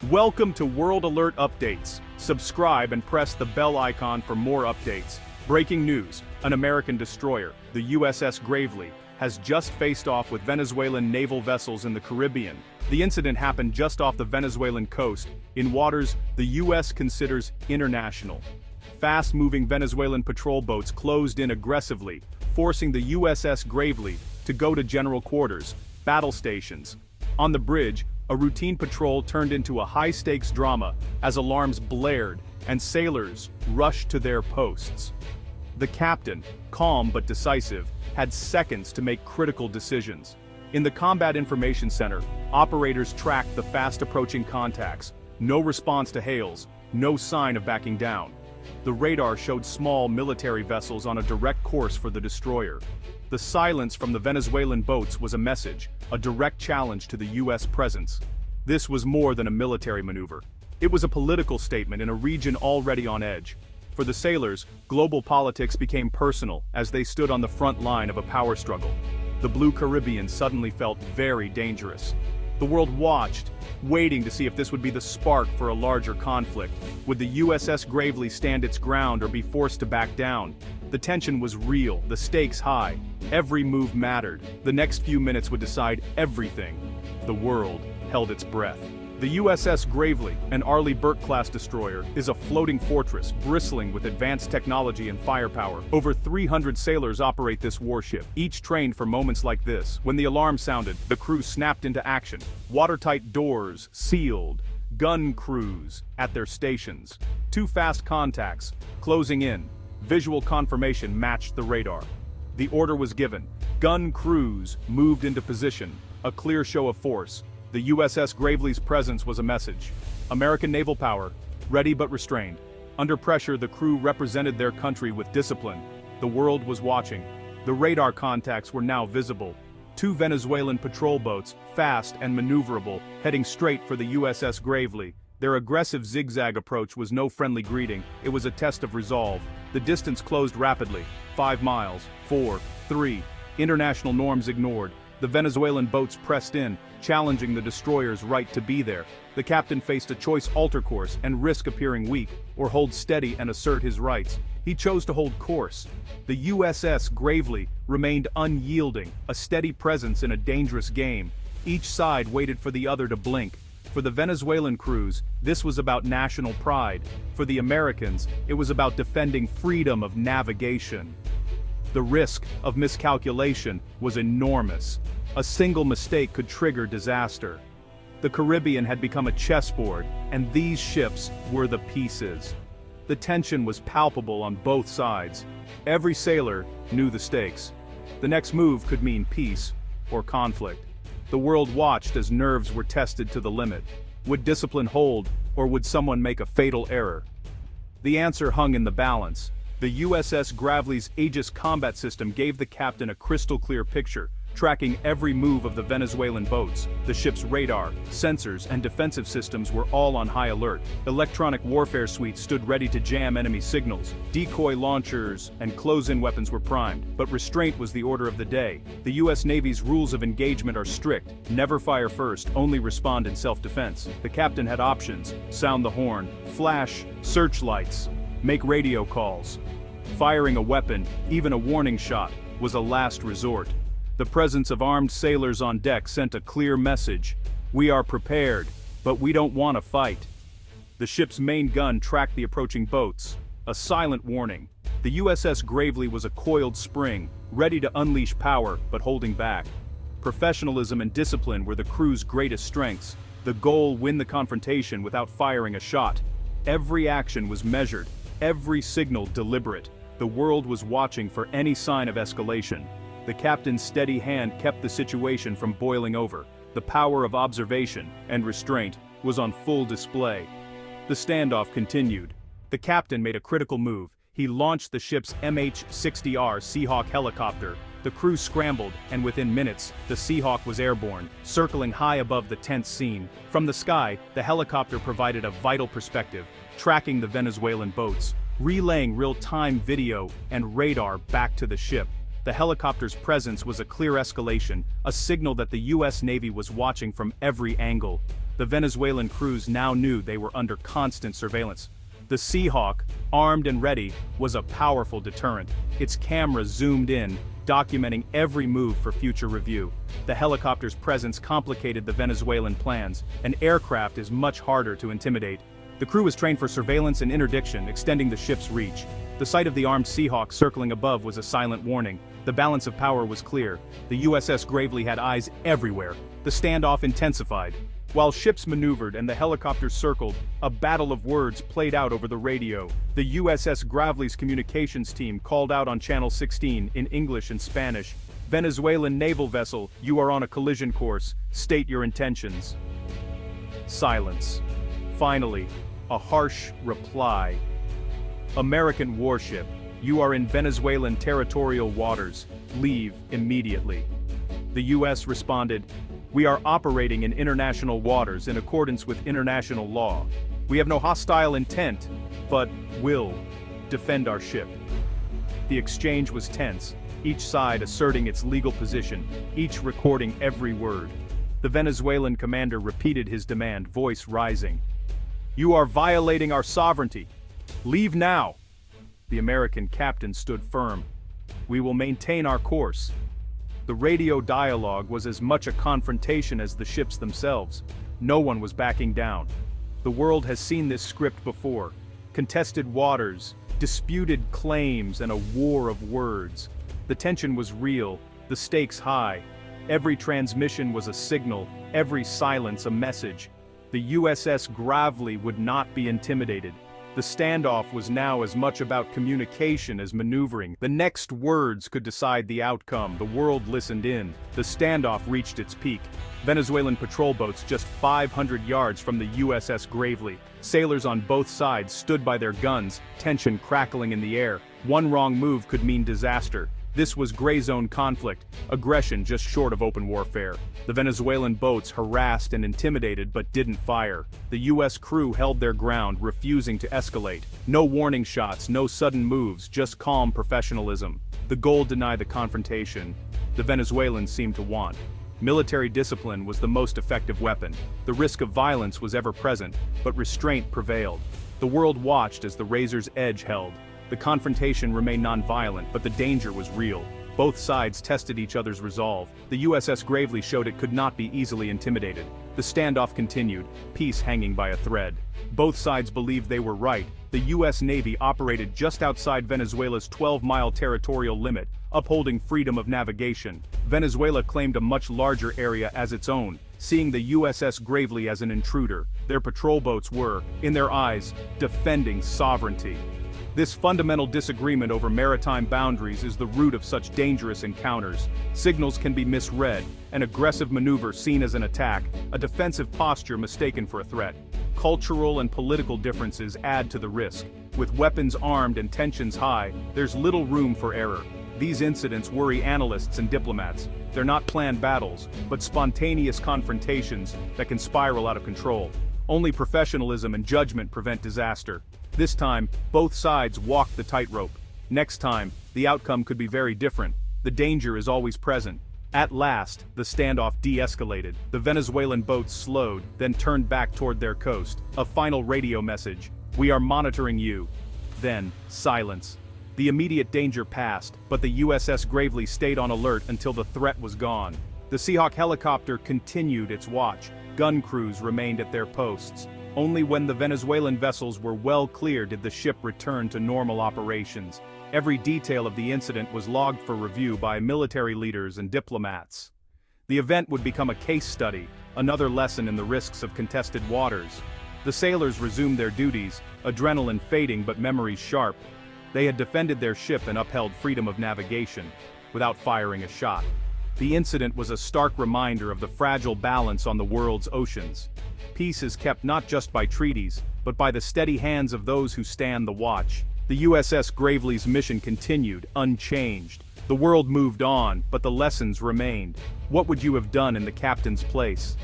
Welcome to World Alert Updates. Subscribe and press the bell icon for more updates. Breaking news: an American destroyer, the USS Gravely, has just faced off with Venezuelan naval vessels in the Caribbean. The incident happened just off the Venezuelan coast, in waters the U.S. considers international. Fast-moving Venezuelan patrol boats closed in aggressively, forcing the USS Gravely to go to general quarters, battle stations. On the bridge, a routine patrol turned into a high-stakes drama as alarms blared and sailors rushed to their posts. The captain, calm but decisive, had seconds to make critical decisions. In the Combat Information Center, operators tracked the fast-approaching contacts. No response to hails, no sign of backing down. The radar showed small military vessels on a direct course for the destroyer. The silence from the Venezuelan boats was a message, a direct challenge to the U.S. presence. This was more than a military maneuver. It was a political statement in a region already on edge. For the sailors, global politics became personal as they stood on the front line of a power struggle. The Blue Caribbean suddenly felt very dangerous. The world watched, waiting to see if this would be the spark for a larger conflict. Would the USS Gravely stand its ground or be forced to back down? The tension was real, the stakes high. Every move mattered. The next few minutes would decide everything. The world held its breath. The USS Gravely, an Arleigh Burke-class destroyer, is a floating fortress bristling with advanced technology and firepower. Over 300 sailors operate this warship, each trained for moments like this. When the alarm sounded, the crew snapped into action. Watertight doors sealed, gun crews at their stations. Two fast contacts closing in. Visual confirmation matched the radar. The order was given. Gun crews moved into position, a clear show of force. The USS Gravely's presence was a message. American naval power, ready but restrained. Under pressure, the crew represented their country with discipline. The world was watching. The radar contacts were now visible. Two Venezuelan patrol boats, fast and maneuverable, heading straight for the USS Gravely. Their aggressive zigzag approach was no friendly greeting, it was a test of resolve. The distance closed rapidly. 5 miles, 4, 3. International norms ignored. The Venezuelan boats pressed in, challenging the destroyer's right to be there. The captain faced a choice: alter course and risk appearing weak, or hold steady and assert his rights. He chose to hold course. The USS Gravely remained unyielding, a steady presence in a dangerous game. Each side waited for the other to blink. For the Venezuelan crews, this was about national pride. For the Americans, it was about defending freedom of navigation. The risk of miscalculation was enormous. A single mistake could trigger disaster. The Caribbean had become a chessboard, and these ships were the pieces. The tension was palpable on both sides. Every sailor knew the stakes. The next move could mean peace or conflict. The world watched as nerves were tested to the limit. Would discipline hold, or would someone make a fatal error? The answer hung in the balance. The USS Gravely's Aegis combat system gave the captain a crystal-clear picture, tracking every move of the Venezuelan boats. The ship's radar, sensors, and defensive systems were all on high alert. Electronic warfare suites stood ready to jam enemy signals. Decoy launchers and close-in weapons were primed, but restraint was the order of the day. The U.S. Navy's rules of engagement are strict. Never fire first, only respond in self-defense. The captain had options: sound the horn, flash searchlights, make radio calls. Firing a weapon, even a warning shot, was a last resort. The presence of armed sailors on deck sent a clear message: we are prepared, but we don't want to fight. The ship's main gun tracked the approaching boats, a silent warning. The USS Gravely was a coiled spring, ready to unleash power, but holding back. Professionalism and discipline were the crew's greatest strengths. The goal: win the confrontation without firing a shot. Every action was measured, every signal deliberate. The world was watching for any sign of escalation. The captain's steady hand kept the situation from boiling over. The power of observation and restraint was on full display. The standoff continued. The captain made a critical move. He launched the ship's MH-60R Seahawk helicopter. The crew scrambled, and within minutes, the Seahawk was airborne, circling high above the tense scene. From the sky, the helicopter provided a vital perspective, tracking the Venezuelan boats, relaying real-time video and radar back to the ship. The helicopter's presence was a clear escalation, a signal that the U.S. Navy was watching from every angle. The Venezuelan crews now knew they were under constant surveillance. The Seahawk, armed and ready, was a powerful deterrent. Its cameras zoomed in, documenting every move for future review. The helicopter's presence complicated the Venezuelan plans. An aircraft is much harder to intimidate. The crew was trained for surveillance and interdiction, extending the ship's reach. The sight of the armed Seahawk circling above was a silent warning. The balance of power was clear. The USS Gravely had eyes everywhere. The standoff intensified. While ships maneuvered and the helicopters circled, a battle of words played out over the radio. The USS Gravely's communications team called out on Channel 16 in English and Spanish, "Venezuelan naval vessel, you are on a collision course. State your intentions." Silence. Finally, a harsh reply. "American warship, you are in Venezuelan territorial waters. Leave immediately." The US responded, "We are operating in international waters in accordance with international law. We have no hostile intent, but will defend our ship." The exchange was tense, each side asserting its legal position, each recording every word. The Venezuelan commander repeated his demand, voice rising. "You are violating our sovereignty. Leave now." The American captain stood firm. "We will maintain our course." The radio dialogue was as much a confrontation as the ships themselves. No one was backing down. The world has seen this script before. Contested waters, disputed claims, and a war of words. The tension was real, the stakes high. Every transmission was a signal, every silence a message. The USS Gravely would not be intimidated. The standoff was now as much about communication as maneuvering. The next words could decide the outcome. The world listened in. The standoff reached its peak. Venezuelan patrol boats just 500 yards from the USS Gravely. Sailors on both sides stood by their guns, tension crackling in the air. One wrong move could mean disaster. This was gray zone conflict, aggression just short of open warfare. The Venezuelan boats harassed and intimidated but didn't fire. The US crew held their ground, refusing to escalate. No warning shots, no sudden moves, just calm professionalism. The goal denied the confrontation the Venezuelans seemed to want. Military discipline was the most effective weapon. The risk of violence was ever present, but restraint prevailed. The world watched as the razor's edge held. The confrontation remained non-violent, but the danger was real. Both sides tested each other's resolve. The USS Gravely showed it could not be easily intimidated. The standoff continued, peace hanging by a thread. Both sides believed they were right. The US Navy operated just outside Venezuela's 12-mile territorial limit, upholding freedom of navigation. Venezuela claimed a much larger area as its own, seeing the USS Gravely as an intruder. Their patrol boats were, in their eyes, defending sovereignty. This fundamental disagreement over maritime boundaries is the root of such dangerous encounters. Signals can be misread, an aggressive maneuver seen as an attack, a defensive posture mistaken for a threat. Cultural and political differences add to the risk. With weapons armed and tensions high, there's little room for error. These incidents worry analysts and diplomats. They're not planned battles, but spontaneous confrontations that can spiral out of control. Only professionalism and judgment prevent disaster. This time, both sides walked the tightrope. Next time, the outcome could be very different. The danger is always present. At last, the standoff de-escalated. The Venezuelan boats slowed, then turned back toward their coast. A final radio message. "We are monitoring you." Then, silence. The immediate danger passed, but the USS Gravely stayed on alert until the threat was gone. The Seahawk helicopter continued its watch. Gun crews remained at their posts. Only when the Venezuelan vessels were well clear did the ship return to normal operations. Every detail of the incident was logged for review by military leaders and diplomats. The event would become a case study, another lesson in the risks of contested waters. The sailors resumed their duties, adrenaline fading but memories sharp. They had defended their ship and upheld freedom of navigation, without firing a shot. The incident was a stark reminder of the fragile balance on the world's oceans. Peace is kept not just by treaties, but by the steady hands of those who stand the watch. The USS Gravely's mission continued, unchanged. The world moved on, but the lessons remained. What would you have done in the captain's place?